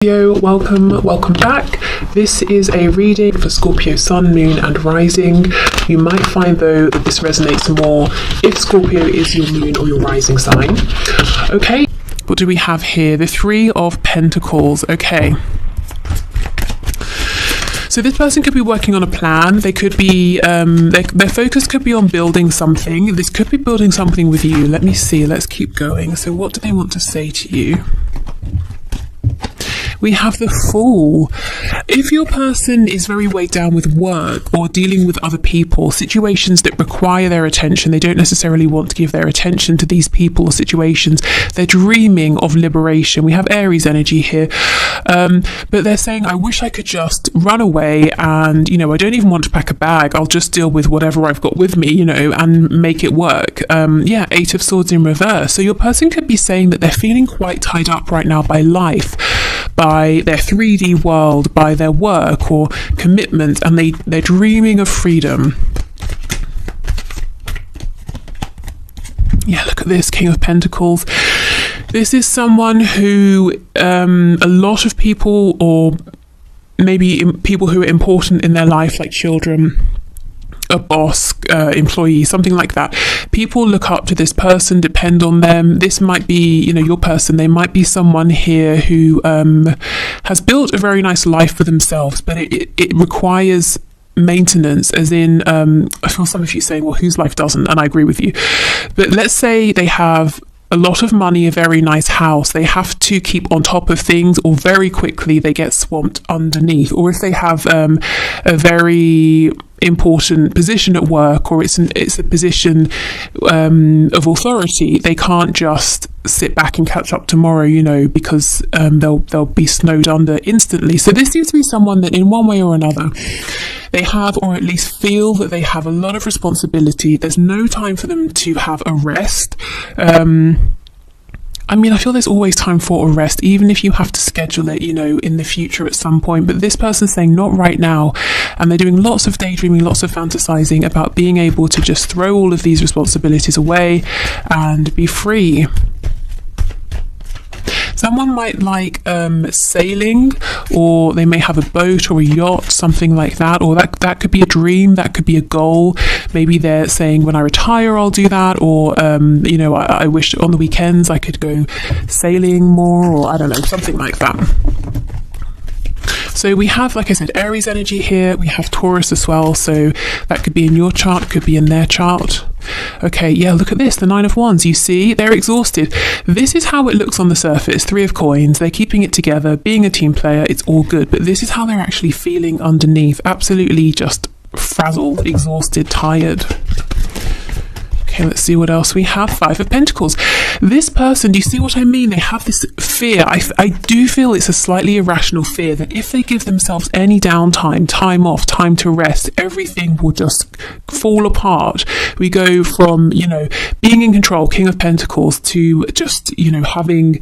Welcome back. This is a reading for Scorpio Sun, Moon and Rising. You might find though that this resonates more if Scorpio is your moon or your rising sign. Okay, what do we have here? The Three of Pentacles. Okay, so this person could be working on a plan. They could be their focus could be on building something. This could be building something with you. Let me see, let's keep going. So what do they want to say to you? We have the Fool. If your person is very weighed down with work or dealing with other people, situations that require their attention, they don't necessarily want to give their attention to these people or situations. They're dreaming of liberation. We have Aries energy here. But they're saying, I wish I could just run away and, I don't even want to pack a bag. I'll just deal with whatever I've got with me, and make it work. Eight of Swords in reverse. So your person could be saying that they're feeling quite tied up right now by life, by their 3D world, by their work or commitment, and they're dreaming of freedom. Yeah, look at this, King of Pentacles. This is someone who a lot of people, or maybe people who are important in their life, like children, a boss, employee, something like that. People look up to this person, depend on them. This might be, your person. They might be someone here who has built a very nice life for themselves, but it requires maintenance, as in, I feel some of you saying, well, whose life doesn't? And I agree with you. But let's say they have a lot of money, a very nice house. They have to keep on top of things, or very quickly they get swamped underneath. Or if they have a very important position at work, or it's a position of authority, they can't just sit back and catch up tomorrow, because they'll be snowed under instantly. So this seems to be someone that in one way or another they have, or at least feel that they have a lot of responsibility. There's no time for them to have a rest. I feel there's always time for a rest, even if you have to schedule it, in the future at some point. But this person's saying not right now. And they're doing lots of daydreaming, lots of fantasizing about being able to just throw all of these responsibilities away and be free. Someone might like sailing, or they may have a boat or a yacht, something like that, or that could be a dream, that could be a goal. Maybe they're saying, when I retire, I'll do that, or I wish on the weekends I could go sailing more, or I don't know, something like that. So we have, like I said, Aries energy here. We have Taurus as well. So that could be in your chart, could be in their chart. Okay, yeah, look at this, the Nine of Wands. You see, they're exhausted. This is how it looks on the surface. Three of Coins. They're keeping it together, being a team player. It's all good. But this is how they're actually feeling underneath. Absolutely just frazzled, exhausted, tired. Okay, let's see what else we have. Five of Pentacles. This person, do you see what I mean? They have this fear. I do feel it's a slightly irrational fear that if they give themselves any downtime, time off, time to rest, everything will just fall apart. We go from, being in control, King of Pentacles, to just, having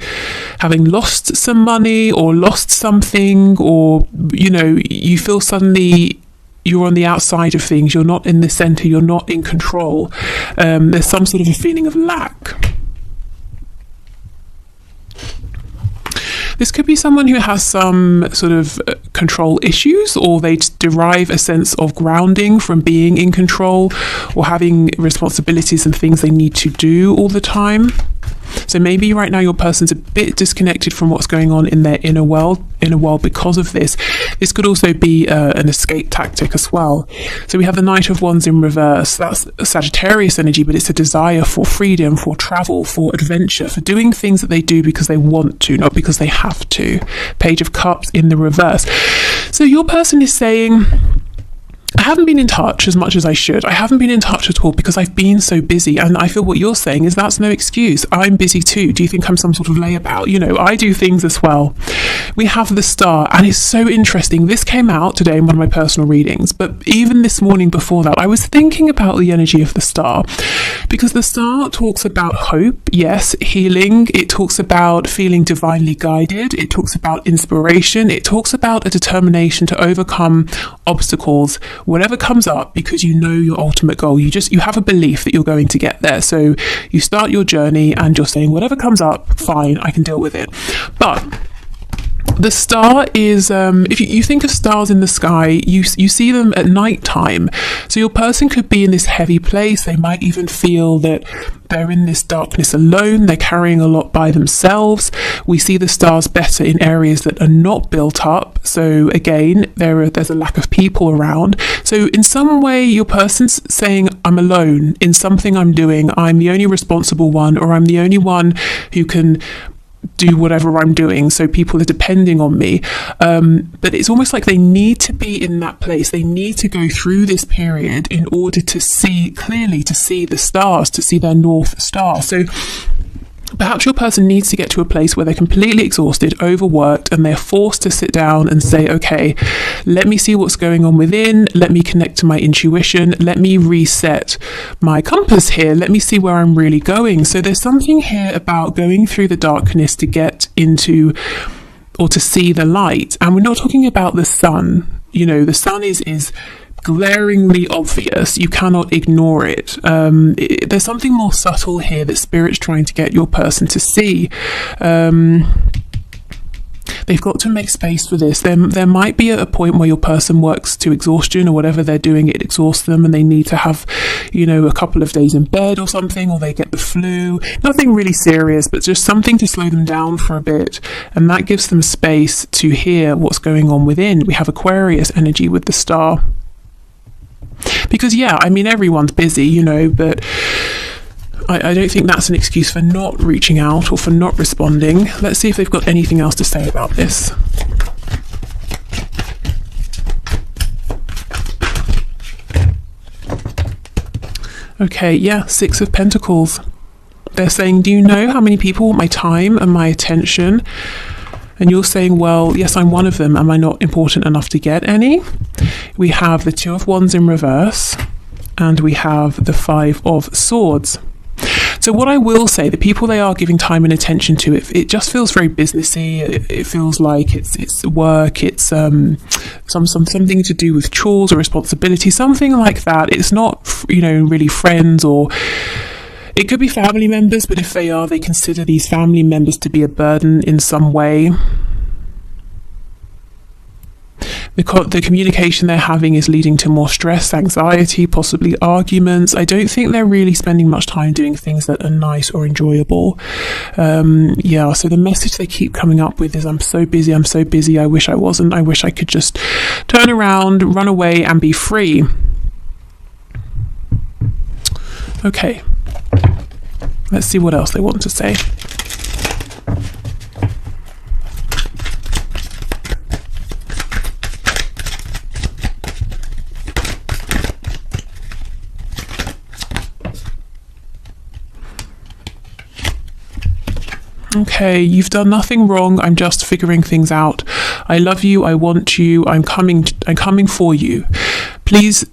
lost some money or lost something, or, you feel suddenly you're on the outside of things, you're not in the center, you're not in control. There's some sort of a feeling of lack. This could be someone who has some sort of control issues, or they derive a sense of grounding from being in control, or having responsibilities and things they need to do all the time. So maybe right now your person's a bit disconnected from what's going on in their inner world because of this. This could also be an escape tactic as well. So we have the Knight of Wands in reverse. That's Sagittarius energy, but it's a desire for freedom, for travel, for adventure, for doing things that they do because they want to, not because they have to. Page of Cups in the reverse. So your person is saying, I haven't been in touch as much as I should. I haven't been in touch at all because I've been so busy. And I feel what you're saying is that's no excuse. I'm busy too. Do you think I'm some sort of layabout? I do things as well. We have the Star, and it's so interesting. This came out today in one of my personal readings, but even this morning before that, I was thinking about the energy of the Star, because the Star talks about hope, yes, healing. It talks about feeling divinely guided. It talks about inspiration. It talks about a determination to overcome obstacles, whatever comes up, because you know your ultimate goal. You have a belief that you're going to get there. So you start your journey and you're saying, whatever comes up, fine, I can deal with it. But The star is, if you think of stars in the sky, you see them at night time. So your person could be in this heavy place. They might even feel that they're in this darkness alone. They're carrying a lot by themselves. We see the stars better in areas that are not built up. So again, there's a lack of people around. So in some way, your person's saying, I'm alone in something I'm doing. I'm the only responsible one, or I'm the only one who can do whatever I'm doing, so people are depending on me, but it's almost like they need to be in that place. They need to go through this period in order to see clearly, to see the stars, to see their North Star. So perhaps your person needs to get to a place where they're completely exhausted, overworked, and they're forced to sit down and say, okay, let me see what's going on within, let me connect to my intuition, let me reset my compass here, let me see where I'm really going. So there's something here about going through the darkness to get into, or to see the light. And we're not talking about the sun. You know, the sun is glaringly obvious. You cannot ignore it. There's something more subtle here that Spirit's trying to get your person to see. They've got to make space for this. There might be a point where your person works to exhaustion, or whatever they're doing, it exhausts them, and they need to have, you know, a couple of days in bed or something, or they get the flu. Nothing really serious, but just something to slow them down for a bit. And that gives them space to hear what's going on within. We have Aquarius energy with the star. Because, yeah, I mean, everyone's busy, you know, but I don't think that's an excuse for not reaching out or for not responding. Let's see if they've got anything else to say about this. Okay, yeah, Six of Pentacles. They're saying, do you know how many people want my time and my attention? And you're saying, well, yes, I'm one of them. Am I not important enough to get any? We have the Two of Wands in reverse, and we have the Five of Swords. So what I will say, the people they are giving time and attention to, it just feels very businessy. It feels like it's work. It's something to do with chores or responsibility, something like that. It's not, you know, really friends, or it could be family members, but if they are, they consider these family members to be a burden in some way. The communication they're having is leading to more stress, anxiety, possibly arguments. I don't think they're really spending much time doing things that are nice or enjoyable. Yeah, so the message they keep coming up with is, I'm so busy, I wish I wasn't. I wish I could just turn around, run away, and be free. Okay. Let's see what else they want to say. Okay, you've done nothing wrong. I'm just figuring things out. I love you. I want you. I'm coming for you. Please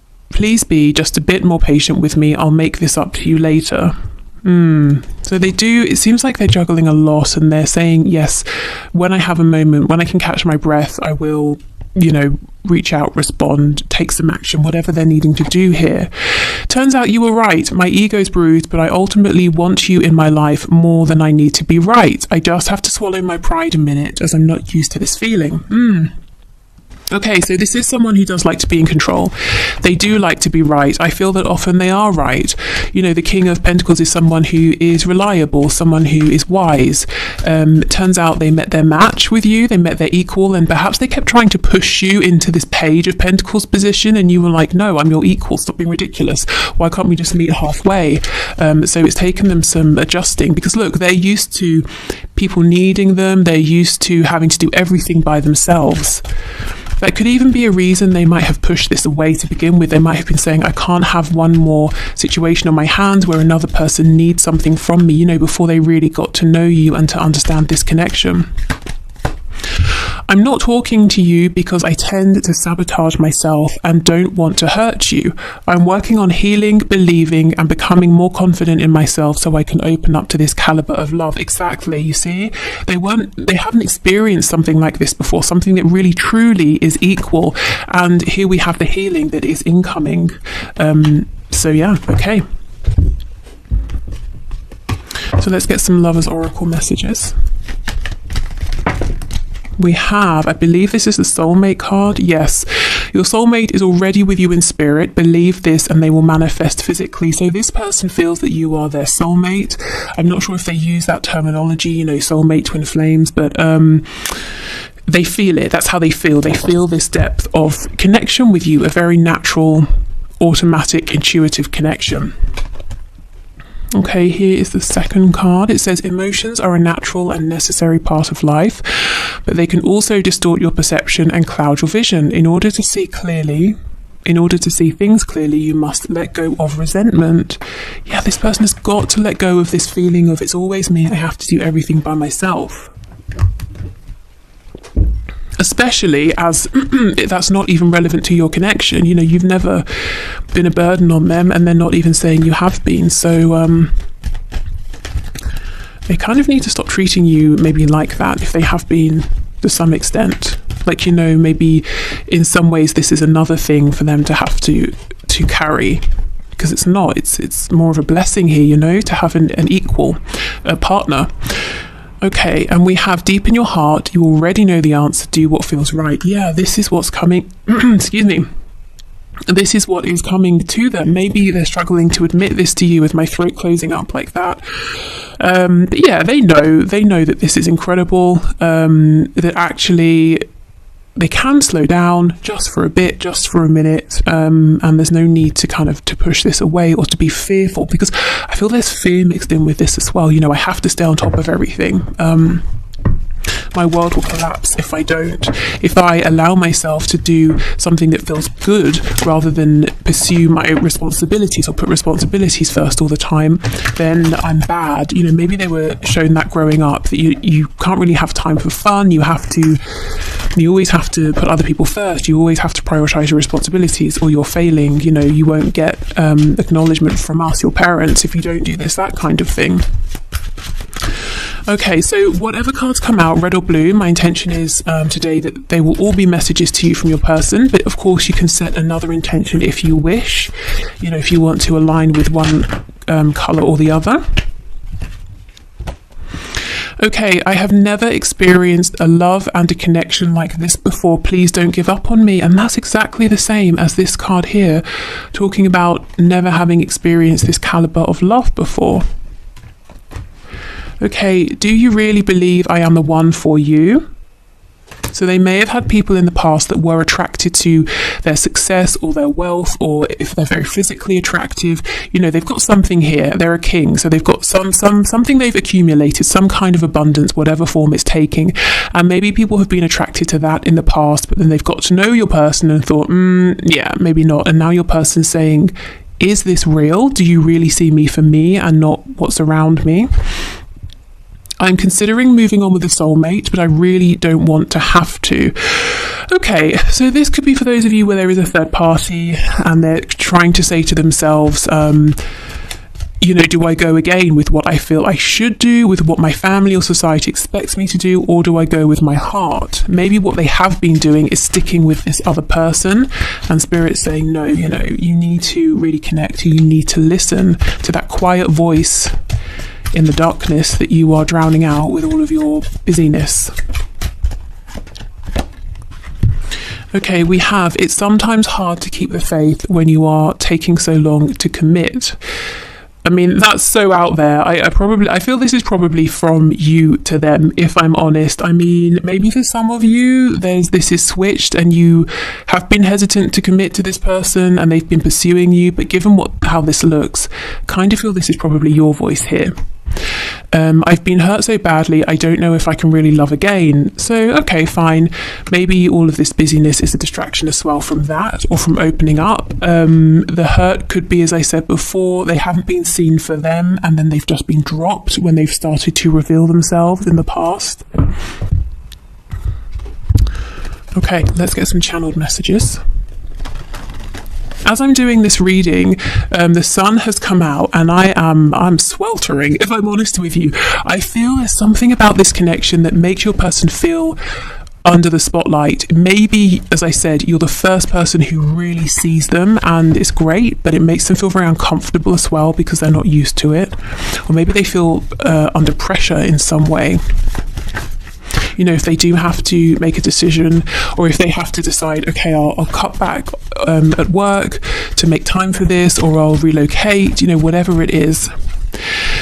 be just a bit more patient with me. I'll make this up to you later. So they do, it seems like they're juggling a lot, and they're saying, yes, when I have a moment, when I can catch my breath, I will, you know, reach out, respond, take some action, whatever they're needing to do here. Turns out you were right. My ego's bruised, but I ultimately want you in my life more than I need to be right. I just have to swallow my pride a minute, as I'm not used to this feeling. Okay, so this is someone who does like to be in control. They do like to be right. I feel that often they are right. You know, the King of Pentacles is someone who is reliable, someone who is wise. Turns out they met their match with you, they met their equal, and perhaps they kept trying to push you into this Page of Pentacles position, and you were like, no, I'm your equal, stop being ridiculous. Why can't we just meet halfway? So it's taken them some adjusting, because look, they're used to people needing them. They're used to having to do everything by themselves. That could even be a reason they might have pushed this away to begin with. They might have been saying, I can't have one more situation on my hands where another person needs something from me, you know, before they really got to know you and to understand this connection. I'm not talking to you because I tend to sabotage myself and don't want to hurt you. I'm working on healing, believing, and becoming more confident in myself so I can open up to this caliber of love. Exactly, you see? They haven't experienced something like this before, something that really truly is equal. And here we have the healing that is incoming. So yeah, okay. So let's get some Lovers Oracle messages. We have, I believe this is the soulmate card. Yes, your soulmate is already with you in spirit. Believe this and they will manifest physically. So this person feels that you are their soulmate. I'm not sure if they use that terminology, you know, soulmate, twin flames, but they feel it. That's how they feel. They feel this depth of connection with you, a very natural, automatic, intuitive connection. Okay, here is the second card. It says emotions are a natural and necessary part of life, but they can also distort your perception and cloud your vision. In order to see clearly, in order to see things clearly, you must let go of resentment. Yeah, this person has got to let go of this feeling of it's always me, I have to do everything by myself. Especially as that's not even relevant to your connection. You know, you've never been a burden on them and they're not even saying you have been. So they kind of need to stop treating you maybe like that if they have been to some extent. Like, you know, maybe in some ways this is another thing for them to have to carry, because it's not. It's more of a blessing here, you know, to have an equal partner. Okay, and we have deep in your heart, you already know the answer, do what feels right. Yeah, this is what's coming, excuse me, this is what is coming to them. Maybe they're struggling to admit this to you with my throat closing up like that. But yeah, they know that this is incredible, that actually they can slow down just for a bit, just for a minute, and there's no need to kind of to push this away or to be fearful, because I feel there's fear mixed in with this as well. You know, I have to stay on top of everything. My world will collapse if I don't. If I allow myself to do something that feels good rather than pursue my responsibilities or put responsibilities first all the time, then I'm bad. You know, maybe they were shown that growing up, that you can't really have time for fun. You always have to put other people first. You always have to prioritize your responsibilities or you're failing. You know, you won't get acknowledgement from us, your parents, if you don't do this, that kind of thing. Okay, so whatever cards come out, red or blue, my intention is today that they will all be messages to you from your person, but of course you can set another intention if you wish, you know, if you want to align with one colour or the other. Okay, I have never experienced a love and a connection like this before. Please don't give up on me. And that's exactly the same as this card here, talking about never having experienced this caliber of love before. Okay, do you really believe I am the one for you? So they may have had people in the past that were attracted to their success or their wealth, or if they're very physically attractive, you know, they've got something here. They're a king, so they've got something they've accumulated, some kind of abundance, whatever form it's taking. And maybe people have been attracted to that in the past, but then they've got to know your person and thought, yeah, maybe not. And now your person's saying, is this real? Do you really see me for me and not what's around me? I'm considering moving on with a soulmate, but I really don't want to have to. Okay, so this could be for those of you where there is a third party and they're trying to say to themselves, you know, do I go again with what I feel I should do, with what my family or society expects me to do, or do I go with my heart? Maybe what they have been doing is sticking with this other person, and Spirit's saying, no, you know, you need to really connect, you need to listen to that quiet voice in the darkness that you are drowning out with all of your busyness. Okay, we have, it's sometimes hard to keep the faith when you are taking so long to commit. I mean, that's so out there. I feel this is probably from you to them, if I'm honest. I mean, maybe for some of you, this is switched and you have been hesitant to commit to this person and they've been pursuing you. But given how this looks, kind of feel this is probably your voice here. I've been hurt so badly, I don't know if I can really love again. So, okay, fine. Maybe all of this busyness is a distraction as well from that, or from opening up. The hurt could be, as I said before, they haven't been seen for them, and then they've just been dropped when they've started to reveal themselves in the past. Okay, let's get some channeled messages. As I'm doing this reading, the sun has come out and I'm sweltering, if I'm honest with you. I feel there's something about this connection that makes your person feel under the spotlight. Maybe, as I said, you're the first person who really sees them and it's great, but it makes them feel very uncomfortable as well because they're not used to it. Or maybe they feel under pressure in some way. you know, if they do have to make a decision, or if they have to decide, okay, I'll cut back at work to make time for this, or I'll relocate, you know, whatever it is.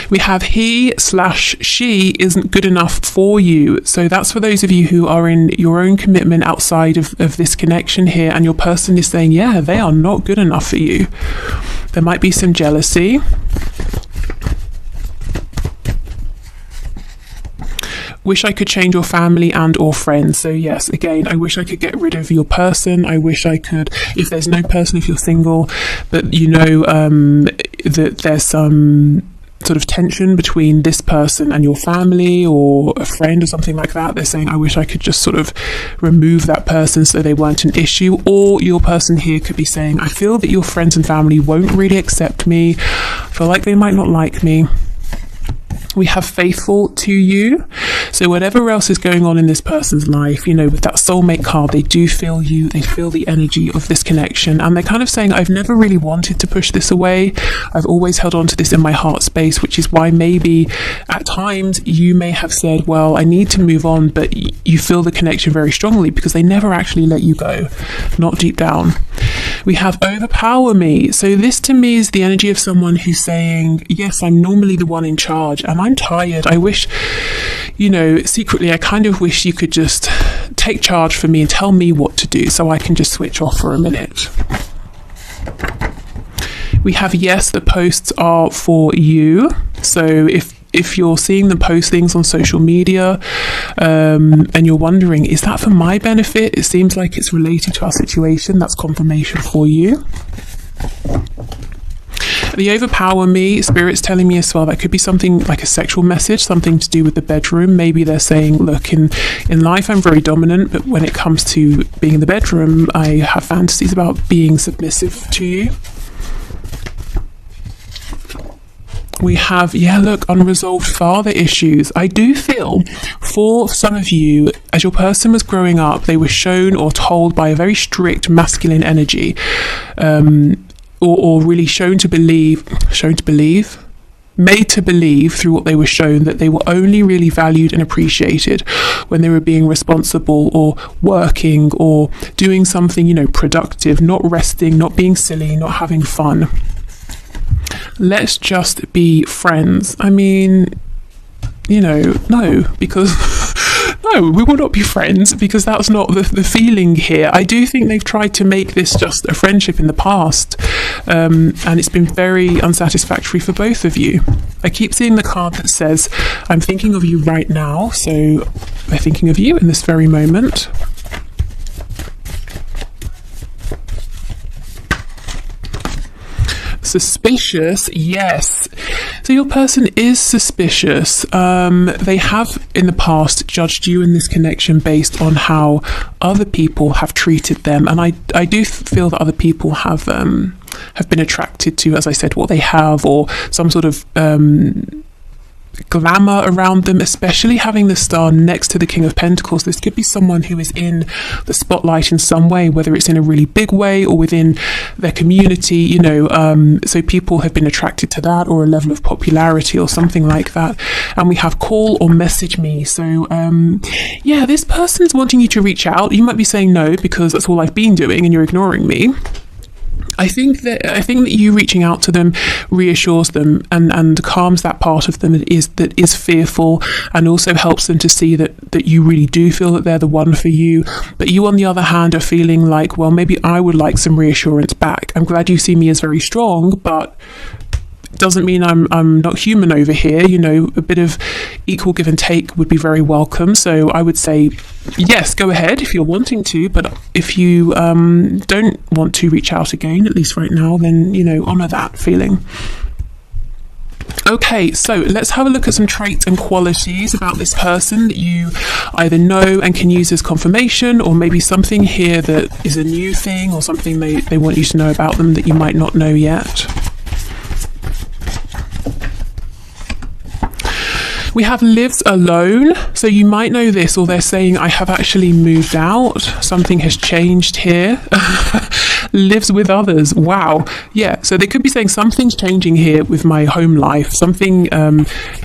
We have he/she isn't good enough for you. So that's for those of you who are in your own commitment outside of this connection here, and your person is saying, yeah, they are not good enough for you. There might be some jealousy. Wish I could change your family and or friends. So yes, again, I wish I could get rid of your person. I wish I could, if there's no person, if you're single, that you know that there's some sort of tension between this person and your family or a friend or something like that. They're saying, I wish I could just sort of remove that person so they weren't an issue. Or your person here could be saying, I feel that your friends and family won't really accept me. I feel like they might not like me. We have faithful to you. So whatever else is going on in this person's life, you know, with that soulmate card, they do feel you, they feel the energy of this connection. And they're kind of saying, I've never really wanted to push this away. I've always held on to this in my heart space, which is why maybe at times you may have said, well, I need to move on, but you feel the connection very strongly because they never actually let you go, not deep down. We have overpower me. So this to me is the energy of someone who's saying, yes, I'm normally the one in charge and I'm tired. I wish, you know, secretly, I kind of wish you could just take charge for me and tell me what to do so I can just switch off for a minute. We have yes, the posts are for you. So if you're seeing them post things on social media and you're wondering, is that for my benefit? It seems like it's related to our situation. That's confirmation for you. The overpower me, Spirit's telling me as well, that could be something like a sexual message, something to do with the bedroom. Maybe they're saying, look, in life I'm very dominant, but when it comes to being in the bedroom, I have fantasies about being submissive to you. We have, yeah, look, unresolved father issues. I do feel for some of you, as your person was growing up, they were shown or told by a very strict masculine energy, or really made to believe through what they were shown that they were only really valued and appreciated when they were being responsible or working or doing something, you know, productive, not resting, not being silly, not having fun. Let's just be friends. I mean, you know, no, because no, we will not be friends because that's not the feeling here. I do think they've tried to make this just a friendship in the past, and it's been very unsatisfactory for both of you. I keep seeing the card that says, I'm thinking of you right now, so they're thinking of you in this very moment. Suspicious, yes. So your person is suspicious. They have in the past judged you in this connection based on how other people have treated them, and I do feel that other people have been attracted to, as I said, what they have, or some sort of glamour around them, especially having the star next to the King of Pentacles. This could be someone who is in the spotlight in some way, whether it's in a really big way or within their community, you know, so people have been attracted to that, or a level of popularity or something like that. And we have call or message me. So yeah, this person's wanting you to reach out. You might be saying no because that's all I've been doing and you're ignoring me. I think that you reaching out to them reassures them and calms that part of them that is fearful, and also helps them to see that you really do feel that they're the one for you. But you, on the other hand, are feeling like, well, maybe I would like some reassurance back. I'm glad you see me as very strong, but doesn't mean I'm not human over here. You know, a bit of equal give and take would be very welcome. So I would say, yes, go ahead if you're wanting to, but if you don't want to reach out again, at least right now, then, you know, honor that feeling. Okay, so let's have a look at some traits and qualities about this person that you either know and can use as confirmation, or maybe something here that is a new thing or something they want you to know about them that you might not know yet. We have lives alone. So you might know this, or they're saying, I have actually moved out. Something has changed here. Lives with others. Wow. Yeah. So they could be saying something's changing here with my home life, something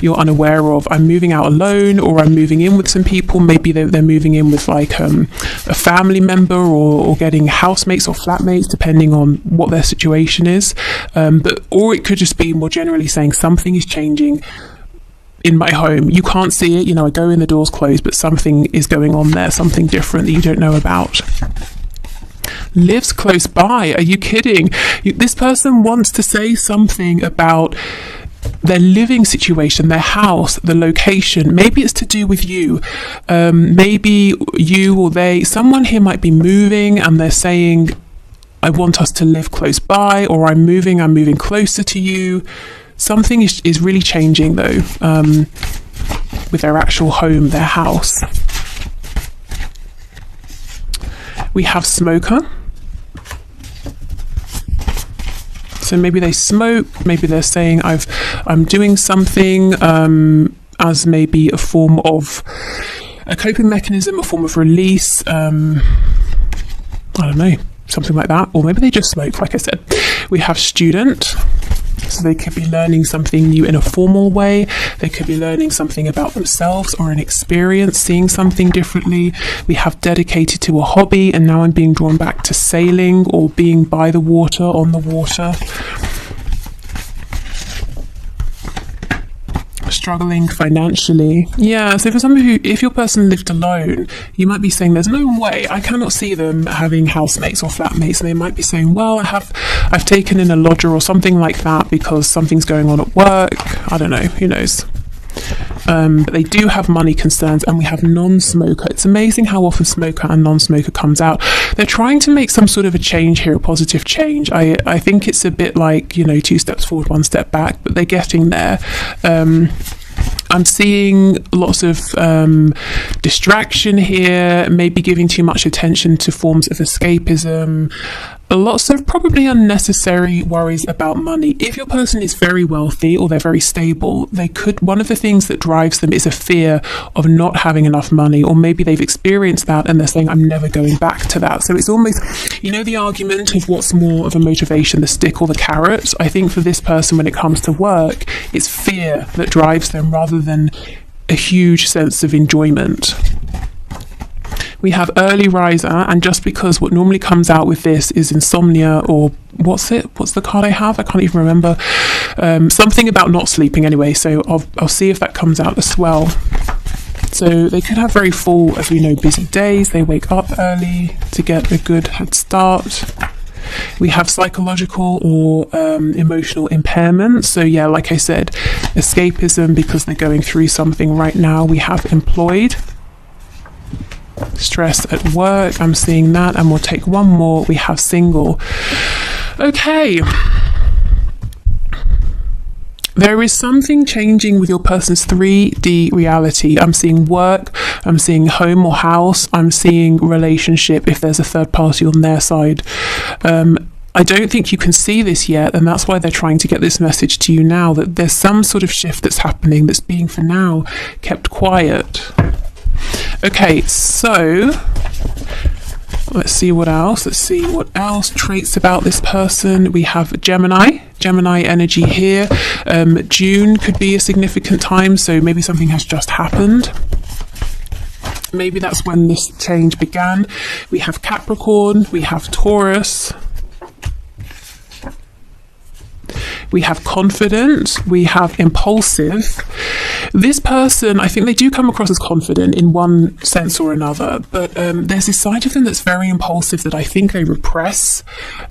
you're unaware of. I'm moving out alone, or I'm moving in with some people. Maybe they're moving in with like a family member, or getting housemates or flatmates, depending on what their situation is. Or it could just be more generally saying something is changing in my home. You can't see it, I go in, the door's closed, but something is going on there, something different that you don't know about. Lives close by. Are you kidding? This person wants to say something about their living situation, their house, the location. Maybe it's to do with you. Maybe you or they, someone here might be moving and they're saying, I want us to live close by, or I'm moving closer to you. Something is really changing though, with their actual home, their house. We have smoker. So maybe they smoke, maybe they're saying I'm doing something as maybe a form of a coping mechanism, a form of release, I don't know, something like that. Or maybe they just smoke, like I said. We have student. So they could be learning something new in a formal way. They could be learning something about themselves or an experience, seeing something differently. We have dedicated to a hobby, and now I'm being drawn back to sailing or being by the water, on the water. Struggling financially. Yeah, so for some of you, if your person lived alone, you might be saying there's no way, I cannot see them having housemates or flatmates. And they might be saying, well, I've taken in a lodger or something like that because something's going on at work. I don't know, who knows. But they do have money concerns, and we have non-smoker. It's amazing how often smoker and non-smoker comes out. They're trying to make some sort of a change here, a positive change. I think it's a bit like, 2 steps forward, 1 step back, but they're getting there. I'm seeing lots of distraction here, maybe giving too much attention to forms of escapism, lots of probably unnecessary worries about money. If your person is very wealthy or they're very stable, one of the things that drives them is a fear of not having enough money, or maybe they've experienced that and they're saying, I'm never going back to that. So it's almost, the argument of what's more of a motivation, the stick or the carrot. I think for this person, when it comes to work, it's fear that drives them rather than a huge sense of enjoyment. We have early riser, and just because what normally comes out with this is insomnia, or what's the card I have? I can't even remember. Something about not sleeping anyway, so I'll see if that comes out as well. So they could have very full, as we know, busy days. They wake up early to get a good head start. We have psychological or emotional impairment. So yeah, like I said, escapism because they're going through something right now. We have employed. Stress at work, I'm seeing that, and we'll take one more. We have single. Okay. There is something changing with your person's 3D reality. I'm seeing work, I'm seeing home or house, I'm seeing relationship if there's a third party on their side. I don't think you can see this yet, and that's why they're trying to get this message to you now, that there's some sort of shift that's happening that's being, for now, kept quiet. Okay, so let's see what else. Traits about this person. We have Gemini energy here. June could be a significant time, so maybe something has just happened. Maybe that's when this change began. We have Capricorn, we have Taurus. We have confident, we have impulsive. This person, I think they do come across as confident in one sense or another, but there's this side of them that's very impulsive that I think they repress.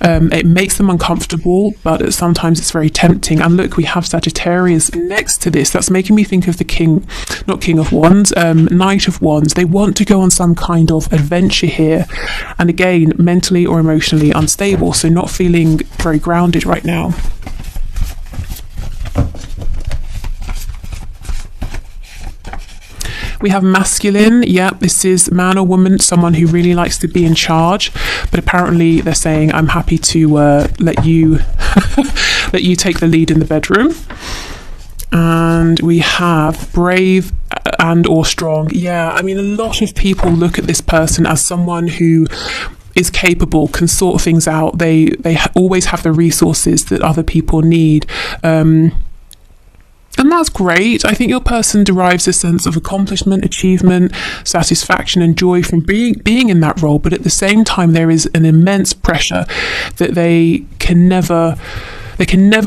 It makes them uncomfortable, but sometimes it's very tempting. And look, we have Sagittarius next to this. That's making me think of the King of Wands, Knight of Wands. They want to go on some kind of adventure here. And again, mentally or emotionally unstable, so not feeling very grounded right now. We have masculine. Yep, this is man or woman, someone who really likes to be in charge, but apparently they're saying, I'm happy to let you let you take the lead in the bedroom. And we have brave and or strong. Yeah, I mean, a lot of people look at this person as someone who is capable, can sort things out. They always have the resources that other people need. And that's great. I think your person derives a sense of accomplishment, achievement, satisfaction and joy from being in that role. But at the same time, there is an immense pressure that they can never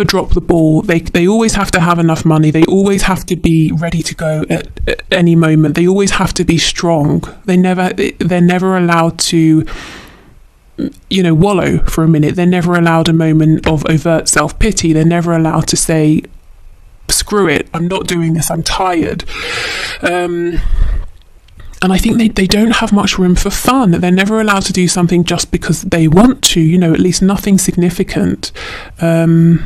drop the ball. They always have to have enough money. They always have to be ready to go at any moment. They always have to be strong. They're never allowed to, wallow for a minute. They're never allowed a moment of overt self-pity. They're never allowed to say, screw it, I'm not doing this, I'm tired. And I think they don't have much room for fun. They're never allowed to do something just because they want to, at least nothing significant. And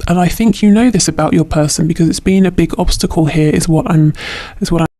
I think this about your person, because it's been a big obstacle here, is what I'm